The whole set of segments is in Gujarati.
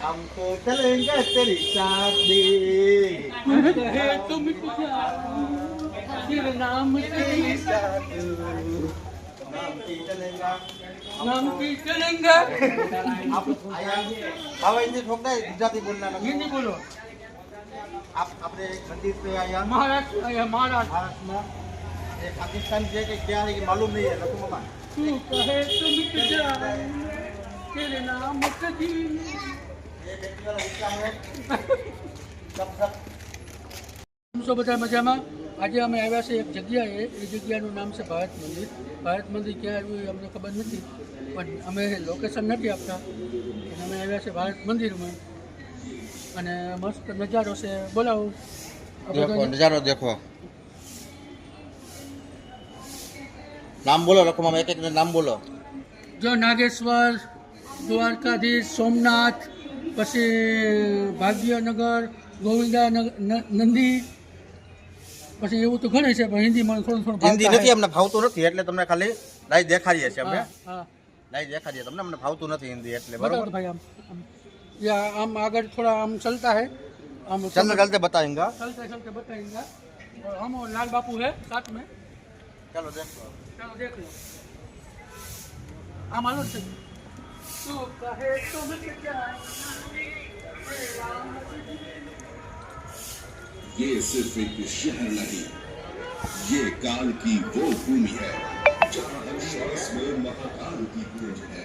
हमको चलेंगे तेरी शादी कहे तुम फिर नाम तेरी शादी नाम की चलेगा नाम की चलेंगे आप आया बाबा हिंदी ठोकता है गुजराती बोलना नहीं हिंदी बोलो आप अपने मंदिर पे आया महाराष्ट्र या महाराष्ट्र भारत में ये पाकिस्तान से कि क्या है कि मालूम नहीं है रखो मामा तू कहे तुम तेरे नाम कभी ये व्यक्ति वाला हिस्सा है सब सब બધા મજામાં આજે અમે આવ્યા છે એક જગ્યાએ એ જગ્યાનું નામ છે ભારત મંદિર ભારત મંદિર ક્યાં આવ્યું એ અમને ખબર નથી પણ અમે લોકેશન નથી આપતા અને અમે આવ્યા છે ભારત મંદિરમાં અને મસ્ત નજારો છે બોલાવો देखो नजारा देखो नाम बोलो रखो मामा एक एक नाम बोलो જો નાગેશ્વર દ્વારકાધીશ સોમનાથ પછી ભાગ્યનગર ગોવિંદા નંદી પછી એવું તો ઘણું છે પણ હિન્દીમાં થોડું થોડું हिंदी નથી અમને ભાવતું નથી એટલે તમને ખાલી લાઈ દેખાડીએ છીએ અમે હા લાઈ દેખાડીએ તમને અમને ભાવતું નથી हिंदी એટલે बताओ બરોબર तो भाई हम या हम अगर थोड़ा हम चलता है हम चलते चलते बताएंगे चलते चलते बताएंगे और हम और लाल बापू है साथ में चलो देखो चलो देख लो हम आलो से तू कहे तुम क्या ये सिर्फ एक शहर नहीं, ये काल की वो भूमि है जहाँ हर श्वास में महाकाल की गूंज है।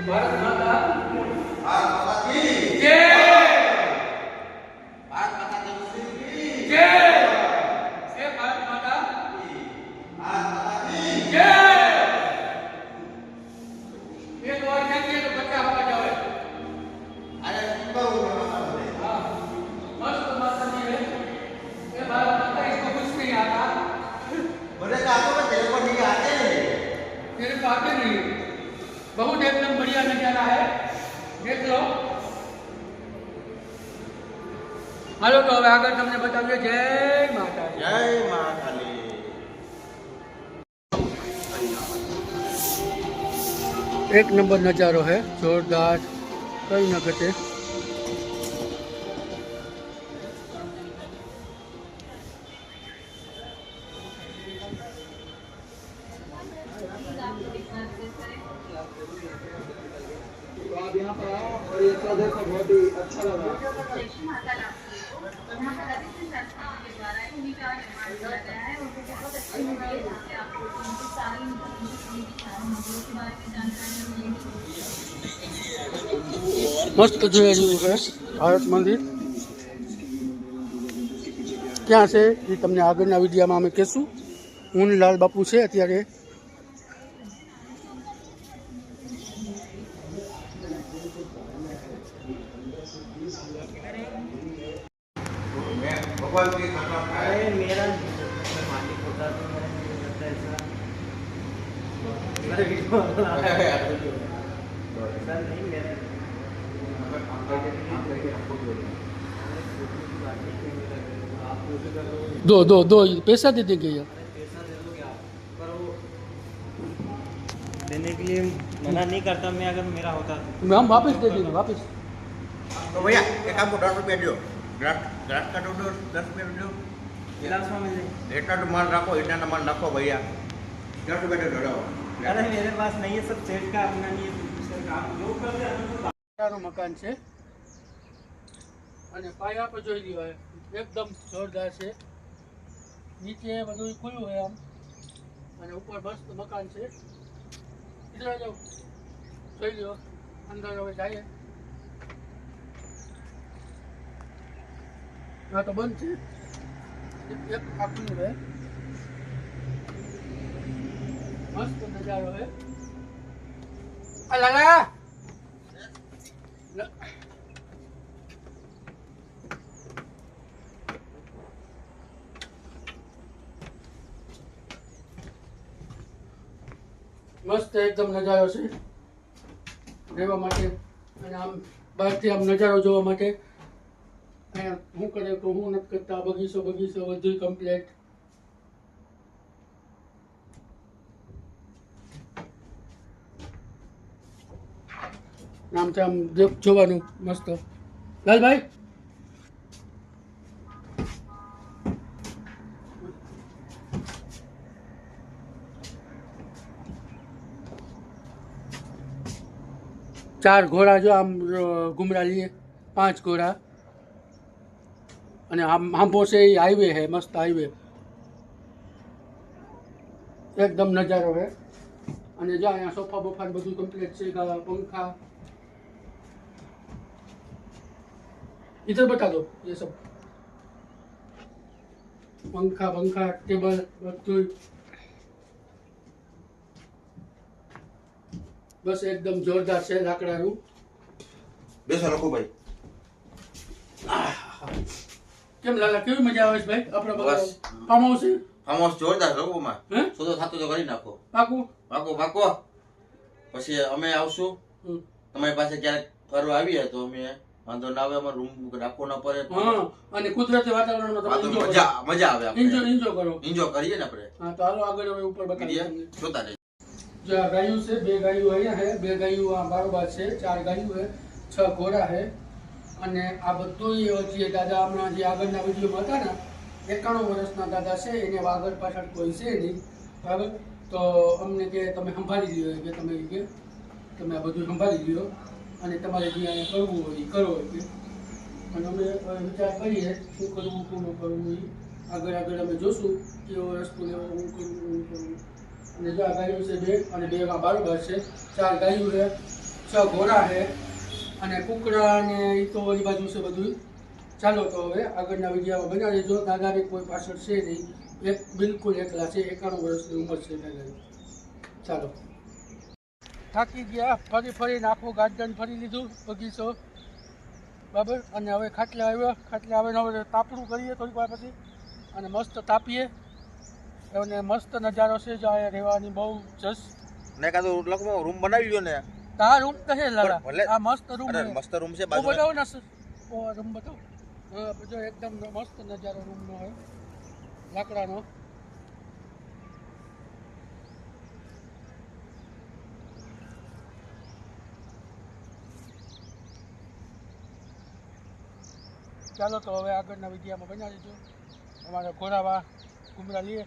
भारत माता भारत माता की जय भारत माता की जय हे भारत माता भारत माता की जय ये तो और देखिए तो बच्चा हो जाए अरे बहु हाँ मस्त माता जी है ये भारत माता इसको कुछ नहीं आता बोले का आपको तेरे को नहीं आते तेरे को आते नहीं बहुत एकदम बढ़िया नजारा है देख लो हालो तो હવે આગળ તમને બતાવીએ જય માતા जय मां काली एक नंबर नज़ारो है जोरदार कई न घटे तो आप यहाँ पर आओ और ये सब देखो बहुत ही अच्छा लगा મસ્ત જોઈ રહ્યું છે ભારત મંદિર ક્યાં છે એ તમને આગળના વિડીયોમાં અમે કહેશું હું લાલ બાપુ છે અત્યારે भगवान की खाना खाए अरे मेरा मालिक होता तो मैं नहीं करता ऐसा मेरे वीडियो ऐसा नहीं मेरे दो दो दो पैसा दे देंगे यार पैसा दे दोगे आप पर वो देने के लिए मना नहीं करता मैं अगर मेरा होता तो हम वापस दे देंगे वापस तो भैया एक काम को 10 रुपया दो ग्रास ग्रास का दो 10 रुपया दो गिलास में मिल जाए इतना तो माल रखो इतना तो माल रखो भैया 10 रुपया दो अरे मेरे पास नहीं है सब सेठ का अपना नहीं है दूसरे का हम जो करते हैं हम तो નું મકાન છે અને પાયા પર જોઈ લ્યો એકદમ જોરદાર છે નીચે બધું ખુલ્લું હોય આમ અને ઉપર મસ્ત મકાન છે ઇધર જાઓ જોઈ લ્યો અંદર હવે જાય હા તો બંધ છે એક આખું છે મસ્ત નજારો છે આ લાલા મસ્ત એકદમ નજારો છે રહેવા માટે અને આમ બહારથી આમ નજારો જોવા માટે અહીંયા હું કરે તો હું નથી કરતા બગીચો બધું કમ્પ્લેટ આમ છે આમ જોવાનું મસ્ત. લાલભાઈ ચાર ઘોડા જો આમ ઘુમરા લીએ 5 ઘોડા અને આમ આંબો છે એ હાઈવે છે મસ્ત હાઈવે એકદમ નજારો है અને જો અહીંયા સોફા બોફા બધું કમ્પ્લીટ છે पंखा इधर बता दो ये सब पंखा टेबल બધું બસ એકદમ જોરદાર છે લાકડાનું. બેસો લખુભાઈ. કેમ લાલા કેવી મજા આવે છે ભાઈ આપણા બસ. ફાર્મ હાઉસ છે ફાર્મ હાઉસ જોરદાર લખુમાં. હે સોદો થતો તો કરી નાખો. પાકું પાકો પછી અમે આવશું તમારી પાસે ક્યારેક ફરવા આવીએ તો અમે વાંધો ના આવે, અમારો રૂમ રાખવો ના પડે. હા અને કુદરતી વાતાવરણમાં તમે મજા આવે. એન્જોય કરો. એન્જોય કરીએ ને આપણે. હા તો હાલો આગળ હવે ઉપર બતાવીએ તમને. જોતા રહેજો. जो गायों से 2 गायों અહીંયા है 2 गायों આ બારોબાર છે 4 ગાયો है 6 ઘોડા है અને આ બધું જે દાદા હમણાં જે આગળના વિડીયોમાં હતા ને 91 વર્ષના દાદા છે એને આગળ પાછળ કોઈ છે નહીં બરાબર. તો અમને કે તમે સંભાળી લ્યો કે તમે આ બધું સંભાળી લ્યો અને તમારે જે અહીંયા કરવું હોય એ કરો કે અને અમે વિચાર કરીએ શું કરવું શું ન કરવું એ આગળ અમે જોશું કેવો રસ્તો લેવો હું કરવું. અને જો આ ગાયો છે 2 અને 2 માં બારોબાર છે 4 ગાયો છે 6 ઘોડા છે અને કુકડા અને એ તો ઓલી બાજુ છે બધું. ચાલો તો હવે આગળના વિડીયોમાં બના રહેજો. દાદાને કોઈ પાછળ છે નહીં, એક બિલકુલ એકલા છે. 91 વર્ષની ઉંમર છે દાદાની. ચાલો થાકી ગયા, ફરીને આખું ગાર્ડન ફરી લીધું, બગીચો બરાબર. અને હવે ખાટલે આવ્યો, ખાટલે આવીને હવે તાપણું કરીએ થોડીક વાર પછી અને મસ્ત તાપીએ. અને મસ્ત નજારો છે જો અહીંયા રહેવાની બહુ જસ. ને કાતો લખમાં રૂમ બનાવી લ્યો ને. આ રૂમ તો છે લાલા, આ મસ્ત રૂમ છે. મસ્ત રૂમ છે બાજુ બતાવો ને રૂમ બતાવો. હા જો એકદમ મસ્ત નજારો રૂમનો હોય લાકડાનો. ચાલો તો હવે આગળના વિડીયોમાં બના દેજો. અમારા ઘોડાવા ઘુમરા લઈએ.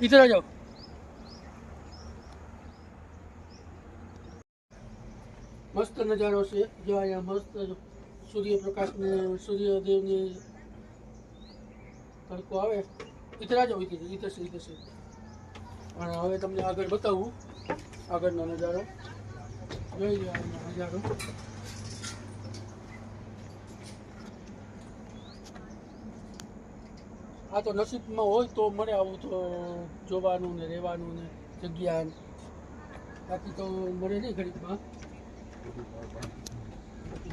इधर आ जाओ. मस्त नजारो से जो અહીંયા મસ્ત સૂર્યપ્રકાશ ને સૂર્યદેવ ને તડકો આવે. इधर आ जाओ, इधर से અને હવે તમને આગળ બતાવું આગળનો નજારો. જોઈ લો આ નજારો. આ તો નસીબમાં હોય તો મળે આવું તો જોવાનું ને રહેવાનું ને જગ્યા. બાકી તો મળે નહીં ઘડીકમાં.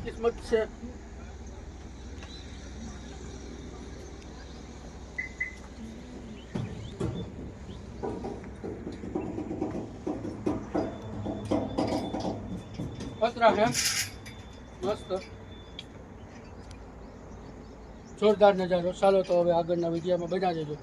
કિસ્મત છે. પતરા છે મસ્ત જોરદાર નજારો. ચાલો તો હવે આગળના વિડીયોમાં બના દેજો.